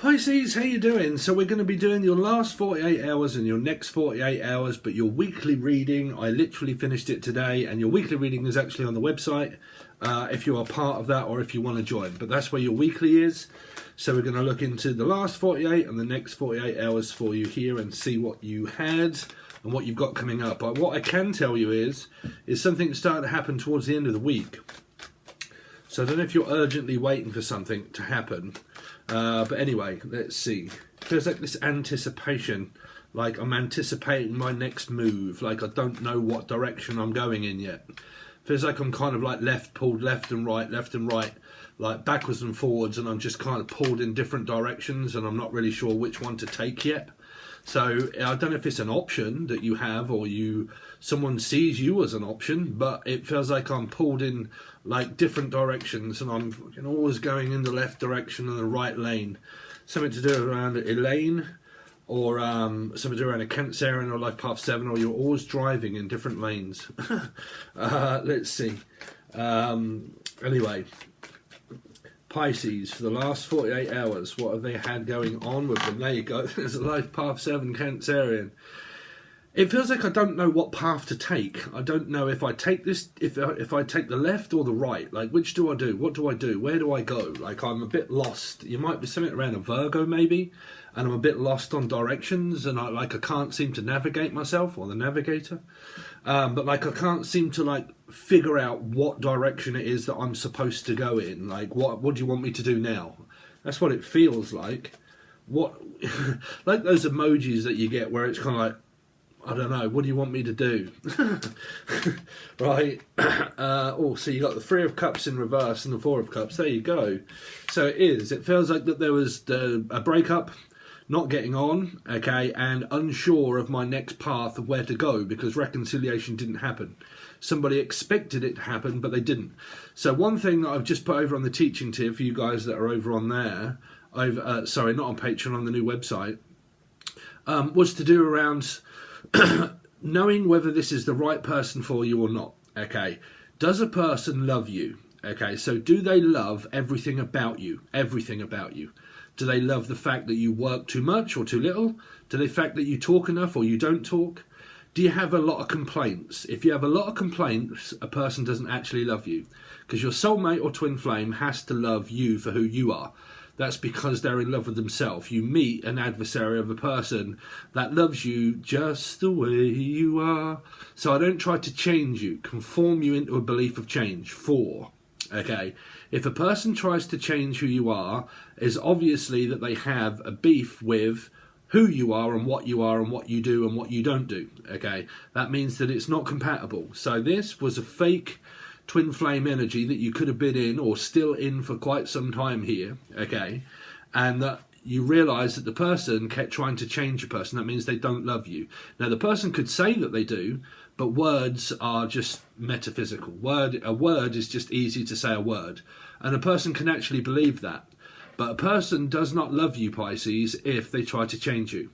Pisces, how you doing? So we're going to be doing your last 48 hours and your next 48 hours, but your weekly reading, I literally finished it today, and your weekly reading is actually on the website if you are part of that or if you want to join. But that's where your weekly is. So we're going to look into the last 48 and the next 48 hours for you here and see what you had and what you've got coming up. But what I can tell you is something that's starting to happen towards the end of the week. So I don't know if you're urgently waiting for something to happen. But anyway, let's see. Feels like this anticipation, like I'm anticipating my next move, like I don't know what direction I'm going in yet. Feels like I'm kind of like pulled left and right, like backwards and forwards, and I'm just kind of pulled in different directions and I'm not really sure which one to take yet. So I don't know if it's an option that you have or someone sees you as an option, but it feels like I'm pulled in like different directions and I'm always going in the left direction and the right lane. Something to do around Elaine or something to do around a Cancerian or Life Path 7, or you're always driving in different lanes. Let's see. Anyway, Pisces, for the last 48 hours, what have they had going on with them? There you go. There's a Life Path 7 Cancerian. It feels like I don't know what path to take. I don't know if I take this, if I take the left or the right. Like, which do I do? What do I do? Where do I go? Like, I'm a bit lost. You might be something around a Virgo maybe, and I'm a bit lost on directions, and I can't seem to navigate myself, or the navigator. But like I can't seem to like figure out what direction it is that I'm supposed to go in. Like, what do you want me to do now? That's what it feels like. What like those emojis that you get where it's kind of like, I don't know, what do you want me to do? Right. Oh, so you got the Three of Cups in reverse and the Four of Cups. There you go. So it feels like that there was a breakup, not getting on, okay, and unsure of my next path of where to go because reconciliation didn't happen. Somebody expected it to happen, but they didn't. So one thing that I've just put over on the teaching tier for you guys that are over on there, sorry, not on Patreon, on the new website, was to do around knowing whether this is the right person for you or not. Okay, does a person love you? Okay, so do they love everything about you? Everything about you. Do they love the fact that you work too much or too little? Do they fact that you talk enough or you don't talk? Do you have a lot of complaints? If you have a lot of complaints, a person doesn't actually love you, because your soulmate or twin flame has to love you for who you are. That's because they're in love with themselves. You meet an adversary of a person that loves you just the way you are. So I don't try to change you, conform you into a belief of change. Okay, if a person tries to change who you are, is obviously that they have a beef with who you are and what you do and what you don't do. Okay, that means that it's not compatible. So this was a fake twin flame energy that you could have been in or still in for quite some time here, okay, and that you realise that the person kept trying to change a person. That means they don't love you. Now the person could say that they do, but words are just metaphysical. A word is just easy to say a word, and a person can actually believe that. But a person does not love you, Pisces, if they try to change you.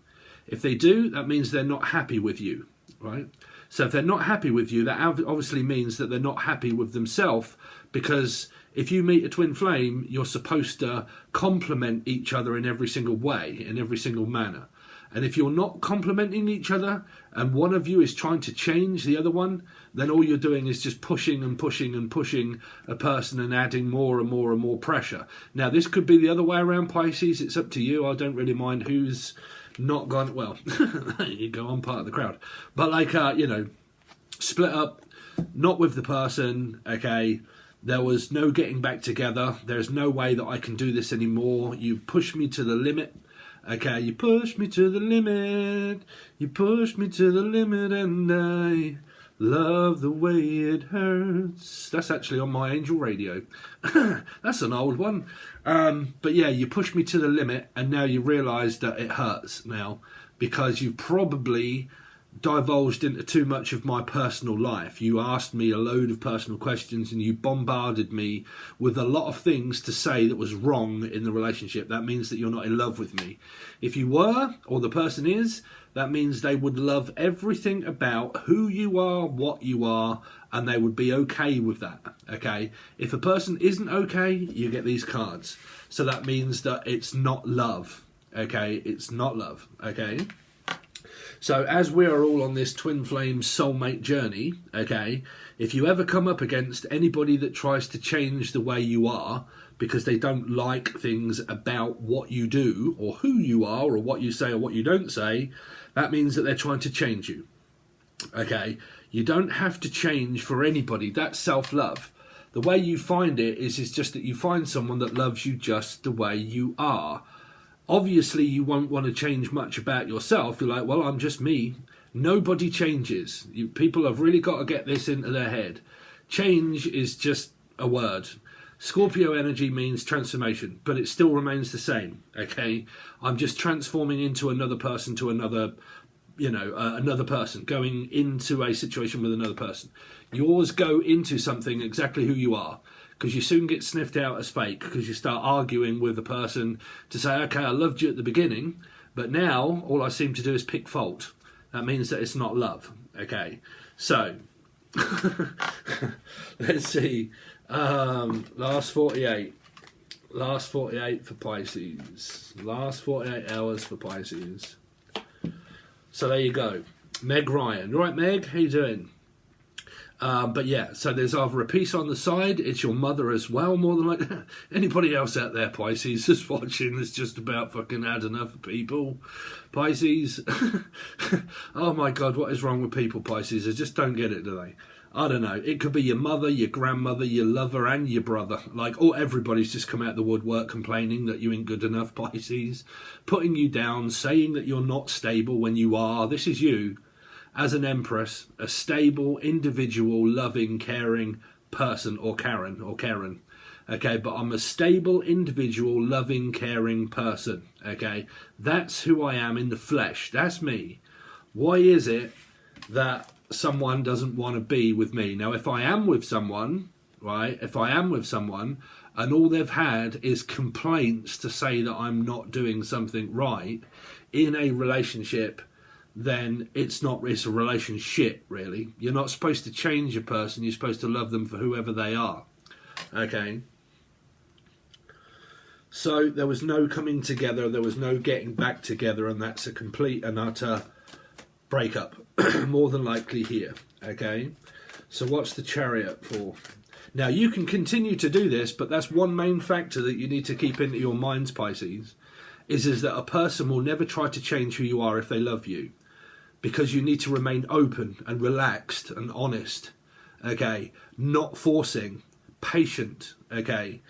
If they do, that means they're not happy with you, right? So if they're not happy with you, that obviously means that they're not happy with themselves, because if you meet a twin flame, you're supposed to complement each other in every single way, in every single manner. And if you're not complementing each other and one of you is trying to change the other one, then all you're doing is just pushing and pushing and pushing a person and adding more and more and more pressure. Now, this could be the other way around, Pisces. It's up to you. I don't really mind who's not gone. Well, you go on part of the crowd. But like, split up, not with the person, okay? There was no getting back together. There's no way that I can do this anymore. You've pushed me to the limit. Okay, you pushed me to the limit. You pushed me to the limit, and I love the way it hurts. That's actually on my Angel Radio. That's an old one. But yeah, you pushed me to the limit, and now you realise that it hurts now, because you probably divulged into too much of my personal life. You asked me a load of personal questions and you bombarded me with a lot of things to say that was wrong in the relationship. That means that you're not in love with me. If you were, or the person is, that means they would love everything about who you are, what you are, and they would be okay with that. Okay? If a person isn't okay, you get these cards. So that means that it's not love. Okay? It's not love. Okay? So as we are all on this twin flame soulmate journey, okay, if you ever come up against anybody that tries to change the way you are because they don't like things about what you do or who you are or what you say or what you don't say, that means that they're trying to change you. Okay, you don't have to change for anybody. That's self-love. The way you find it is just that you find someone that loves you just the way you are. Obviously, you won't want to change much about yourself. You're like, well, I'm just me. Nobody changes. People have really got to get this into their head. Change is just a word. Scorpio energy means transformation, but it still remains the same, okay? I'm just transforming into another person to another, another person, going into a situation with another person. Yours go into something exactly who you are, because you soon get sniffed out as fake, because you start arguing with a person to say, okay, I loved you at the beginning, but now all I seem to do is pick fault. That means that it's not love. Okay, so let's see. Last 48 for Pisces. Last 48 hours for Pisces. So there you go. Meg Ryan. Right, Meg, how you doing? But yeah, so there's either a piece on the side, it's your mother as well, more than like anybody else out there, Pisces, just watching this just about fucking had enough of people. Pisces. Oh my God, what is wrong with people, Pisces? They just don't get it, do they? I don't know. It could be your mother, your grandmother, your lover, and your brother. Like, everybody's just come out of the woodwork complaining that you ain't good enough, Pisces. Putting you down, saying that you're not stable when you are. This is you. As an Empress, a stable, individual, loving, caring person, or Karen. Okay, but I'm a stable, individual, loving, caring person. Okay, that's who I am in the flesh. That's me. Why is it that someone doesn't want to be with me? Now, if I am with someone, right, and all they've had is complaints to say that I'm not doing something right in a relationship, then it's a relationship, really. You're not supposed to change a person. You're supposed to love them for whoever they are. Okay? So there was no coming together. There was no getting back together. And that's a complete and utter breakup. More than likely here. Okay? So what's the Chariot for? Now, you can continue to do this, but that's one main factor that you need to keep into your minds, Pisces, is that a person will never try to change who you are if they love you. Because you need to remain open and relaxed and honest, okay? Not forcing, patient, okay?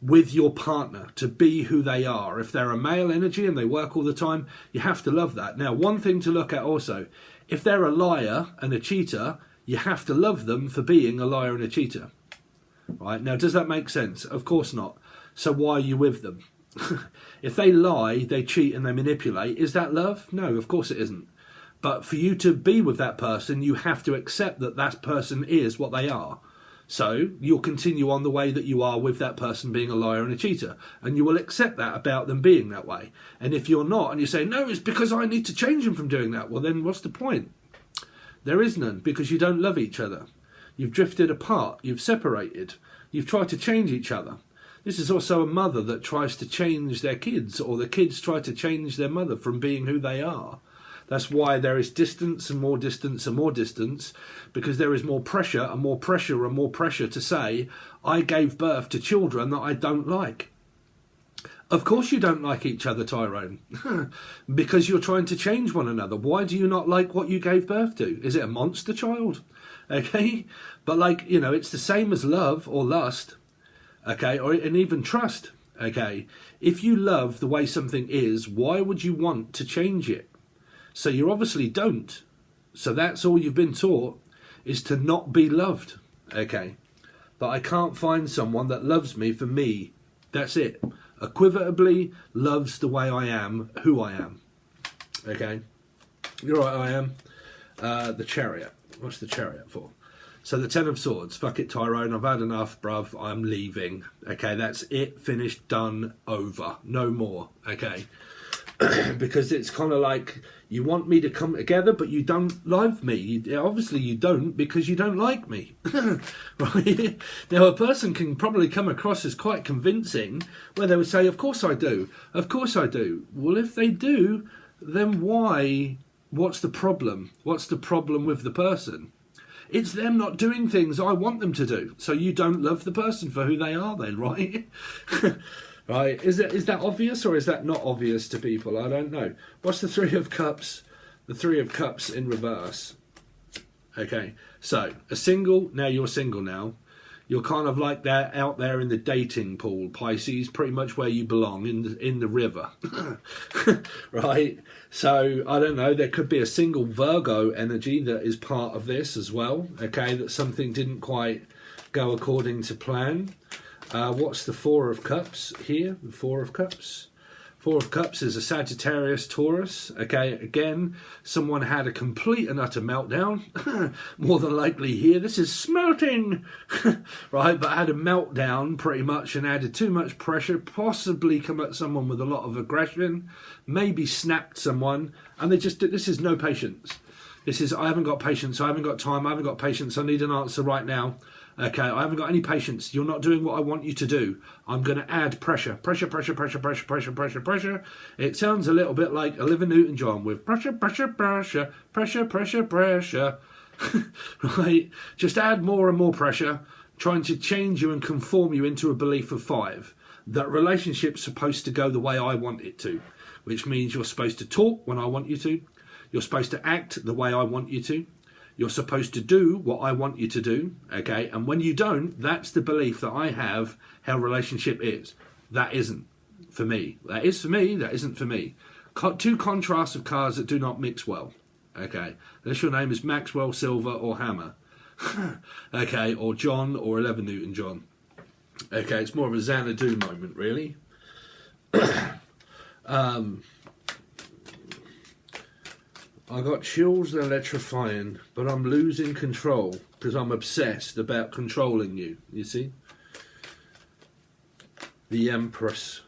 With your partner to be who they are. If they're a male energy and they work all the time, you have to love that. Now, one thing to look at also, if they're a liar and a cheater, you have to love them for being a liar and a cheater. Right? Now, does that make sense? Of course not. So why are you with them? If they lie, they cheat and they manipulate, is that love? No, of course it isn't. But for you to be with that person, you have to accept that that person is what they are. So you'll continue on the way that you are with that person being a liar and a cheater. And you will accept that about them being that way. And if you're not, and you say, no, it's because I need to change them from doing that, well, then what's the point? There is none, because you don't love each other. You've drifted apart. You've separated. You've tried to change each other. This is also a mother that tries to change their kids, or the kids try to change their mother from being who they are. That's why there is distance and more distance and more distance, because there is more pressure and more pressure and more pressure to say, I gave birth to children that I don't like. Of course you don't like each other, Tyrone, because you're trying to change one another. Why do you not like what you gave birth to? Is it a monster child? Okay? But it's the same as love or lust, okay, and even trust, okay? If you love the way something is, why would you want to change it? So you obviously don't. So that's all you've been taught, is to not be loved. Okay. But I can't find someone that loves me for me. That's it. Equivotably loves the way I am, who I am. Okay. You're right, I am. The Chariot. What's the Chariot for? So the Ten of Swords. Fuck it, Tyrone. I've had enough, bruv. I'm leaving. Okay, that's it. Finished. Done. Over. No more. Okay. Because it's kind of like you want me to come together, but you don't love me. Obviously, you don't because you don't like me. Right? Now, a person can probably come across as quite convincing where they would say, "Of course I do. Of course I do." Well, if they do, then why? What's the problem? What's the problem with the person? It's them not doing things I want them to do. So you don't love the person for who they are then, right? Right? Is that obvious or is that not obvious to people? I don't know. What's the Three of Cups? The Three of Cups in reverse. Okay. So, now you're single now. You're kind of like that out there in the dating pool, Pisces, pretty much where you belong, in the river. Right? So, I don't know, there could be a single Virgo energy that is part of this as well, okay, that something didn't quite go according to plan. What's the Four of Cups here? The Four of Cups. Four of Cups is a Sagittarius Taurus. Okay, again, someone had a complete and utter meltdown. More than likely here. This is smelting. Right, but had a meltdown pretty much and added too much pressure. Possibly come at someone with a lot of aggression. Maybe snapped someone. And they just did, this is no patience. This is, I haven't got patience. I haven't got time. I haven't got patience. I need an answer right now. Okay, I haven't got any patience. You're not doing what I want you to do. I'm going to add pressure. Pressure, pressure, pressure, pressure, pressure, pressure, pressure. It sounds a little bit like Olivia Newton-John with pressure, pressure, pressure, pressure, pressure, pressure. Right? Just add more and more pressure, trying to change you and conform you into a belief of 5. That relationship's supposed to go the way I want it to, which means you're supposed to talk when I want you to. You're supposed to act the way I want you to. You're supposed to do what I want you to do, okay? And when you don't, that's the belief that I have how relationship is. That isn't for me. That is for me, that isn't for me. Two contrasts of cards that do not mix well, okay? Unless your name is Maxwell, Silver, or Hammer, okay? Or John, or 11 Newton-John. Okay, it's more of a Xanadu moment, really. I got chills and electrifying, but I'm losing control because I'm obsessed about controlling you, you see? The Empress.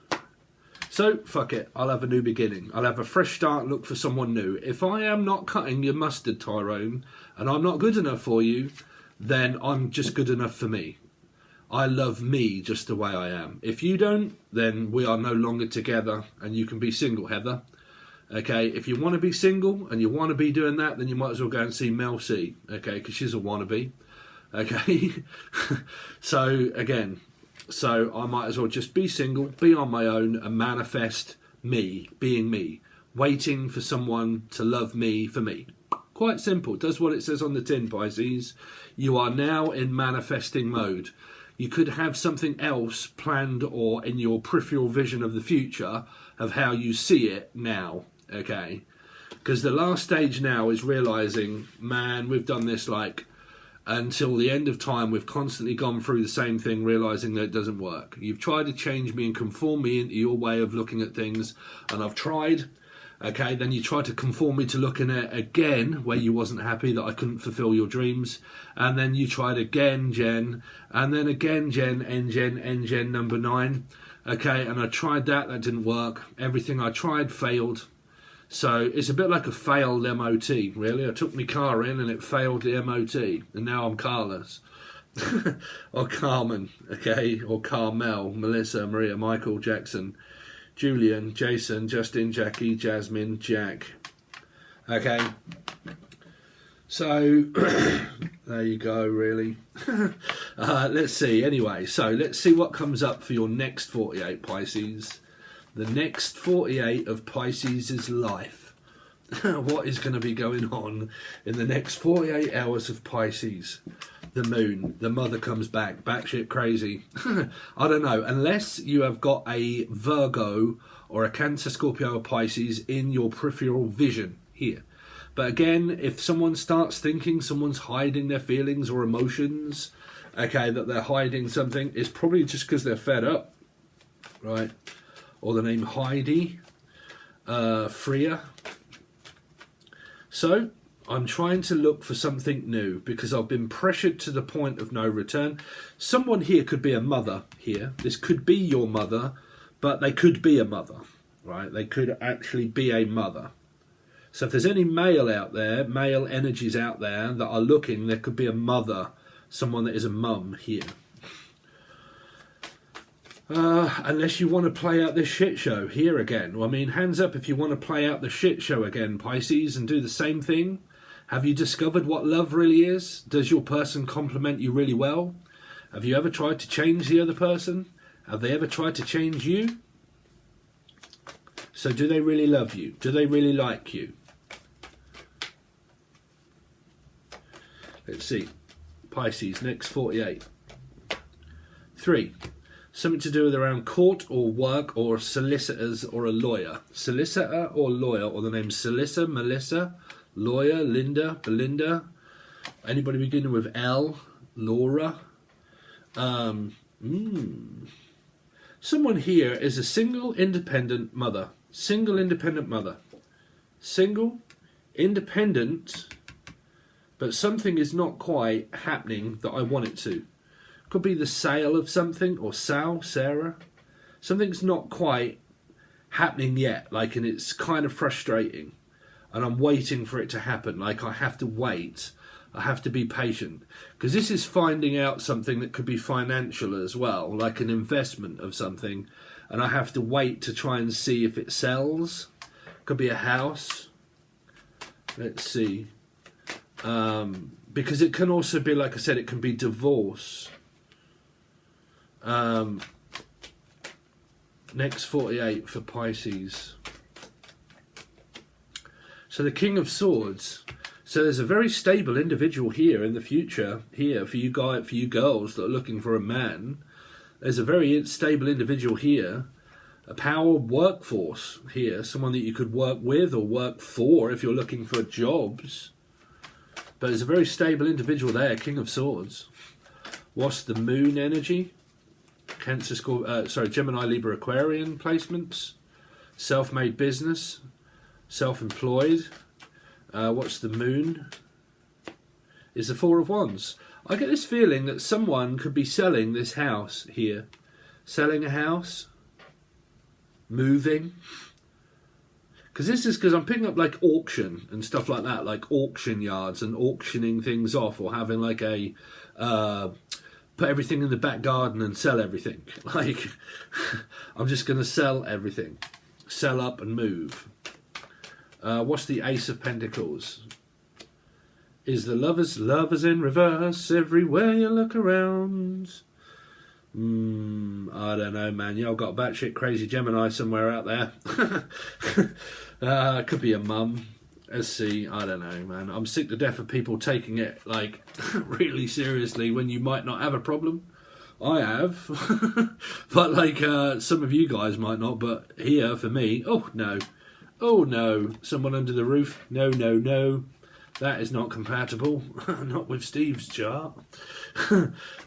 So, fuck it, I'll have a new beginning. I'll have a fresh start, look for someone new. If I am not cutting your mustard, Tyrone, and I'm not good enough for you, then I'm just good enough for me. I love me just the way I am. If you don't, then we are no longer together, and you can be single, Heather. Okay, if you want to be single and you want to be doing that, then you might as well go and see Mel C, okay, because she's a wannabe, okay? So, again, I might as well just be single, be on my own and manifest me, being me, waiting for someone to love me for me. Quite simple, does what it says on the tin, Pisces. You are now in manifesting mode. You could have something else planned or in your peripheral vision of the future of how you see it now. Okay, because the last stage now is realizing, man, we've done this like until the end of time. We've constantly gone through the same thing, realizing that it doesn't work. You've tried to change me and conform me into your way of looking at things, and I've tried. Okay, then you tried to conform me to looking at again where you wasn't happy that I couldn't fulfill your dreams, and then you tried again, Jen, and then again, Jen, N number 9. Okay, and I tried that didn't work. Everything I tried failed. So it's a bit like a failed MOT, really. I took my car in and it failed the MOT, and now I'm carless. Or Carmen, okay, or Carmel, Melissa, Maria, Michael, Jackson, Julian, Jason, Justin, Jackie, Jasmine, Jack. Okay. So, there you go, really. Let's see, anyway. So, let's see what comes up for your next 48, Pisces. The next 48 of Pisces' life. What is going to be going on in the next 48 hours of Pisces? The moon, the mother comes back, batshit crazy. I don't know, unless you have got a Virgo or a Cancer, Scorpio or Pisces in your peripheral vision here. But again, if someone starts thinking someone's hiding their feelings or emotions, okay, that they're hiding something, it's probably just because they're fed up, right? Or the name Heidi, Freya. So, I'm trying to look for something new because I've been pressured to the point of no return. Someone here could be a mother here. This could be your mother, but they could be a mother, right? They could actually be a mother. So if there's any male out there, male energies out there that are looking, there could be a mother, someone that is a mum here. Unless you want to play out this shit show here again. Well, I mean, hands up if you want to play out the shit show again, Pisces, and do the same thing. Have you discovered what love really is? Does your person complement you really well? Have you ever tried to change the other person? Have they ever tried to change you? So do they really love you? Do they really like you? Let's see. Pisces, next 48. 3. Something to do with around court or work or solicitors or a lawyer. Solicitor or lawyer, or the names Solicitor, Melissa, lawyer, Linda, Belinda. Anybody beginning with L? Laura. Someone here is a single independent mother. Single independent mother. Single, independent, but something is not quite happening that I want it to. Could be the sale of something, or Sarah. Something's not quite happening yet, like, and it's kind of frustrating. And I'm waiting for it to happen. Like, I have to wait. I have to be patient. Because this is finding out something that could be financial as well, like an investment of something. And I have to wait to try and see if it sells. Could be a house. Let's see. Because it can also be, like I said, it can be divorce. Next 48 for Pisces. So the King of Swords. So there's a very stable individual here in the future. Here for you guys, for you girls that are looking for a man. There's a very stable individual here. A power workforce here. Someone that you could work with or work for if you're looking for jobs. But there's a very stable individual there. King of Swords. What's the moon energy? Cancer, Gemini, Libra, Aquarian placements. Self-made business. Self-employed. What's the moon? Is the Four of Wands. I get this feeling that someone could be selling this house here. Selling a house. Moving. Because I'm picking up like auction and stuff like that. Like auction yards and auctioning things off. Or having like a... put everything in the back garden and sell everything. Like, I'm just going to sell everything. Sell up and move. What's the Ace of Pentacles? Is the lovers in reverse everywhere you look around? I don't know, man. Y'all got a batshit crazy Gemini somewhere out there. Could be a mum. Let's see. I don't know, man. I'm sick to death of people taking it like really seriously when you might not have a problem. I have, but like some of you guys might not. But here for me, oh no, someone under the roof. No, that is not compatible. Not with Steve's chart.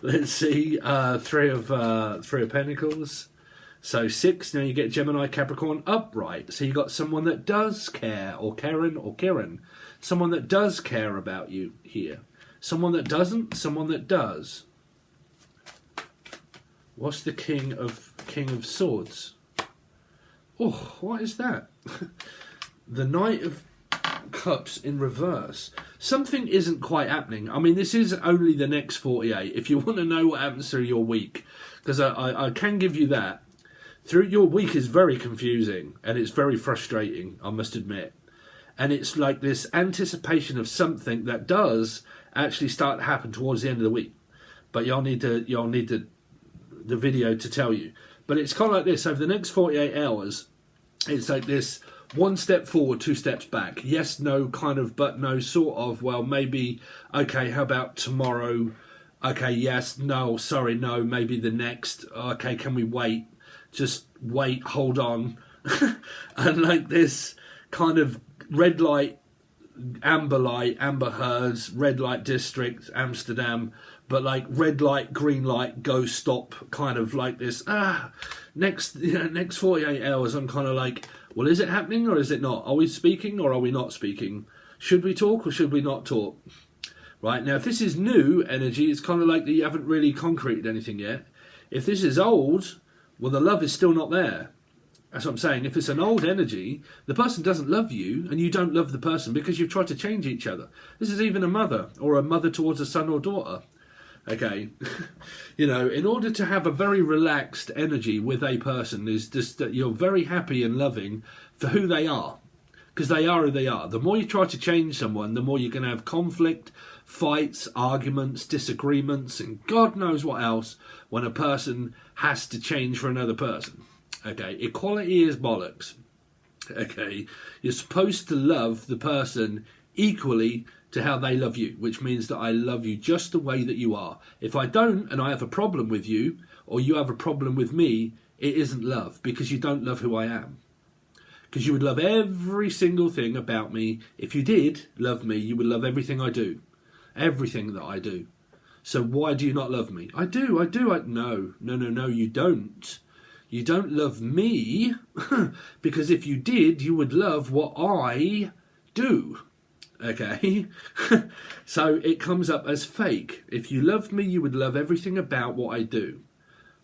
Let's see. Three of Pentacles. So 6, now you get Gemini, Capricorn, upright. So you got someone that does care, or Karen, or Kiran. Someone that does care about you here. Someone that doesn't, someone that does. What's the King of Swords? Oh, what is that? The Knight of Cups in reverse. Something isn't quite happening. I mean, this is only the next 48. If you want to know what happens through your week, because I can give you that. Through your week is very confusing and it's very frustrating, I must admit. And it's like this anticipation of something that does actually start to happen towards the end of the week. But you'll need the video to tell you. But it's kind of like this. Over the next 48 hours, it's like this: 1 step forward, 2 steps back. Yes, no, kind of, but no, sort of. Well, maybe, okay, how about tomorrow? Okay, yes, no, sorry, no, maybe the next. Okay, can we wait? Just wait, hold on. And like this kind of red light, Amber Heard's, red light district, Amsterdam, but like red light, green light, go stop, kind of like this. Next 48 hours, I'm kind of like, well, is it happening or is it not? Are we speaking or are we not speaking? Should we talk or should we not talk? Right, now if this is new energy, it's kind of like that you haven't really concreted anything yet. If this is old, well, the love is still not there. That's what I'm saying. If it's an old energy, the person doesn't love you and you don't love the person because you've tried to change each other. This is even a mother or a mother towards a son or daughter. Okay, you know, in order to have a very relaxed energy with a person is just that you're very happy and loving for who they are. Because they are who they are. The more you try to change someone, the more you're going to have conflict, fights, arguments, disagreements, and God knows what else when a person has to change for another person. Okay, equality is bollocks. Okay, you're supposed to love the person equally to how they love you, which means that I love you just the way that you are. If I don't, and I have a problem with you, or you have a problem with me, it isn't love, because you don't love who I am. Because you would love every single thing about me. If you did love me, you would love everything I do. Everything that I do. So why do you not love me? I do. No, you don't. You don't love me, because if you did, you would love what I do. Okay? So it comes up as fake. If you loved me, you would love everything about what I do.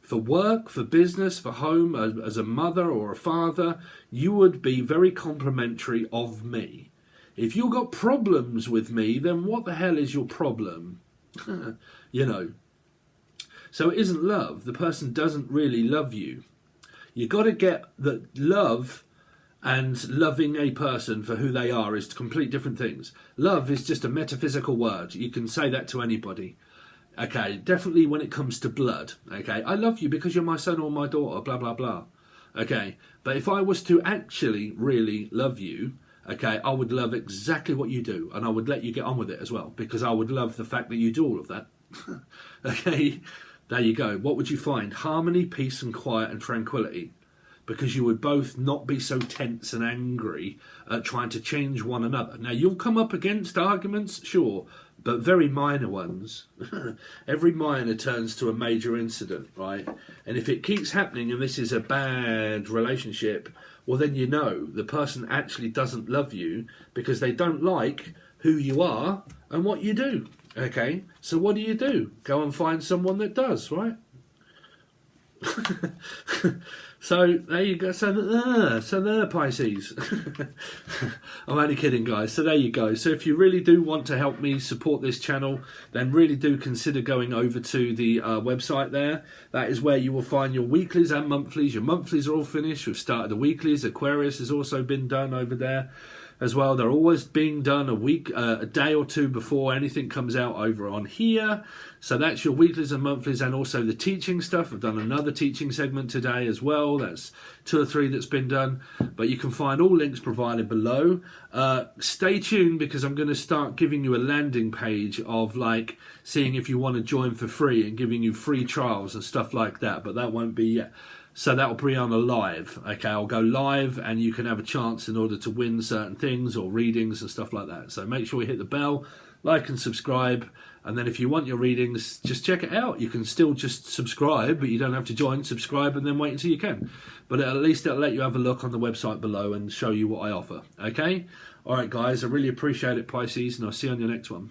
For work, for business, for home, as a mother or a father, you would be very complimentary of me. If you've got problems with me, then what the hell is your problem? You know. So it isn't love. The person doesn't really love you. You've got to get that love and loving a person for who they are is complete different things. Love is just a metaphysical word. You can say that to anybody. Okay, definitely when it comes to blood. Okay, I love you because you're my son or my daughter, blah, blah, blah. Okay, but if I was to actually really love you, okay, I would love exactly what you do, and I would let you get on with it as well, because I would love the fact that you do all of that. Okay, there you go. What would you find? Harmony, peace and quiet and tranquility. Because you would both not be so tense and angry at trying to change one another. Now, you'll come up against arguments, sure, but very minor ones. Every minor turns to a major incident, right? And if it keeps happening and this is a bad relationship, well, then you know the person actually doesn't love you because they don't like who you are and what you do, okay? So what do? Go and find someone that does, right? So there you go. So there, Pisces. I'm only kidding, guys. So there you go. So if you really do want to help me support this channel, then really do consider going over to the website there. That is where you will find your weeklies and monthlies. Your monthlies are all finished. We've started the weeklies. Aquarius has also been done over there as well. They're always being done a day or two before anything comes out over on here. So that's your weeklies and monthlies, and also the teaching stuff. I've done another teaching segment today as well. That's 2 or 3 that's been done. But you can find all links provided below. Stay tuned, because I'm going to start giving you a landing page of like seeing if you want to join for free and giving you free trials and stuff like that. But that won't be yet. So that will be on a live. Okay, I'll go live and you can have a chance in order to win certain things or readings and stuff like that. So make sure you hit the bell, like and subscribe. And then if you want your readings, just check it out. You can still just subscribe, but you don't have to join, subscribe, and then wait until you can. But at least it'll let you have a look on the website below and show you what I offer. Okay? All right, guys, I really appreciate it, Pisces, and I'll see you on your next one.